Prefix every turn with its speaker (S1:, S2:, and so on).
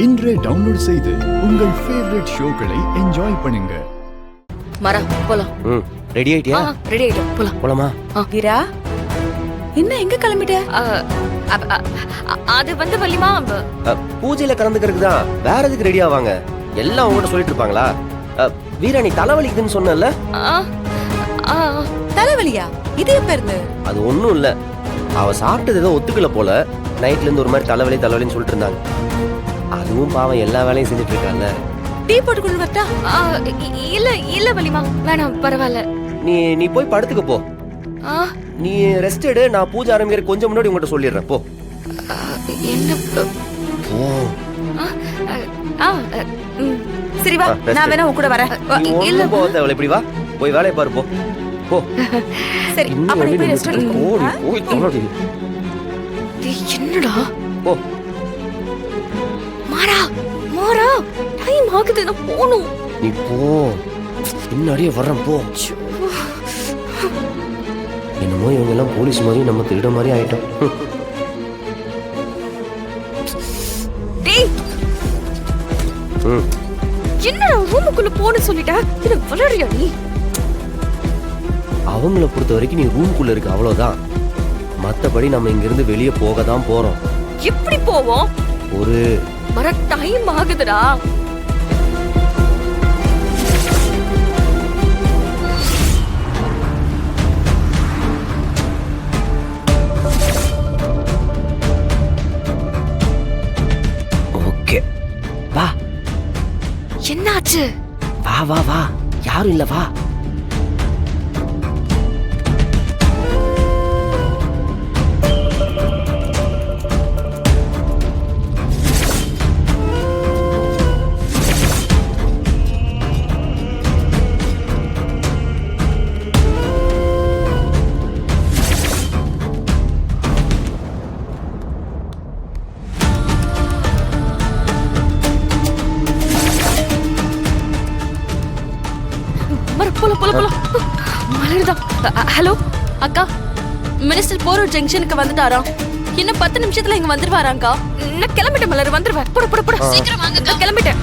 S1: இன்றே டவுன்லோட் செய்து உங்கள் ஃபேவரட் ஷோக்களை என்ஜாய் பண்ணுங்க.
S2: மரா போலாம்.
S3: ரெடி ஆயிட்டியா?
S2: ரெடி ஆயிட்டோம், போலாம்.
S3: போலாமா?
S4: வீரா, என்ன எங்க கிளம்பிட்ட?
S2: அது வந்து வள்ளிமா
S3: பூஜையில கலந்துக்கிறதுக்கு தான். வேற எதுக்கு ரெடி ஆவாங்க? எல்லாம் உங்ககிட்ட சொல்லிட்டு இருப்பாங்களா? வீரா, நீ தலைவலிக்குதுன்னு சொன்னல?
S4: தலைவலியா? இது எப்ப இருந்து?
S3: அது ஒண்ணும் இல்ல, அவ சாப்பிட்டது ஏதோ ஒத்துக்கல போல. நைட்ல இருந்து ஒரு மாதிரி தலைவலின்னு சொல்லிட்டு இருந்தாங்க. அதுவும் பாவம் எல்லா வேலையும் செஞ்சுட்டு இருக்கால.
S4: டீ போட்டு கொண்டு வரட்டா?
S2: இல்ல வள்ளிமா, வேணாம், பரவாயில்ல.
S3: நீ போய் படுத்துக்க போ. நீ ரெஸ்ட் எடு. நான் பூஜை ஆரம்பிக்கிற கொஞ்சம் முன்னாடி உங்ககிட்ட சொல்லிடுறேன். போ.
S2: என்ன
S3: போ.
S4: சரி வா, நான் வேணா உன் கூட வரேன்.
S3: இல்ல போ தேவல, இப்படி வா. போய் வேலைய பாரு. போ போ.
S4: சரி, அப்ப நீ போய் ரெஸ்ட் எடு.
S3: போய் தொலைடி.
S2: என்னடா?
S3: போ.
S2: மாரா டைம் ஆகுது, நான் போணும்.
S3: நீ போ. பின்னாடியே வர்றேன். போ. என்னமோ இவங்க எல்லாம் போலீஸ் மாதிரி, நம்ம திருட மாதிரி ஆயிட்டோம்.
S2: டேய், என்ன ரூமுக்குள்ள போன்னு சொல்லிட்ட? இது வளரியா நீ?
S3: அவங்கள பொறுத்த வரைக்கும் நீ ரூமுக்குள்ள இருக்க, அவ்வளவுதான். மத்தபடி நம்ம இங்க இருந்து வெளியே போக தான் போறோம்.
S2: எப்படி போவோம்?
S3: ஒரு
S2: மர டைம் ஆகுதுடா.
S3: ஓகே, வா.
S2: என்னாச்சு?
S3: வா வா வா, யாரும் இல்ல, வா.
S2: ஹலோ அக்கா, மினிஸ்டர் போரூர் ஜங்ஷனுக்கு வந்துட்டாராம். இன்னும் 10 நிமிஷத்துல இங்க வந்துருவாராங்கா. நான் கிளம்பிட்டேன் மலர், வந்துருவேன். போட சீக்கிரம் வாங்க, கிளம்பிட்டேன்.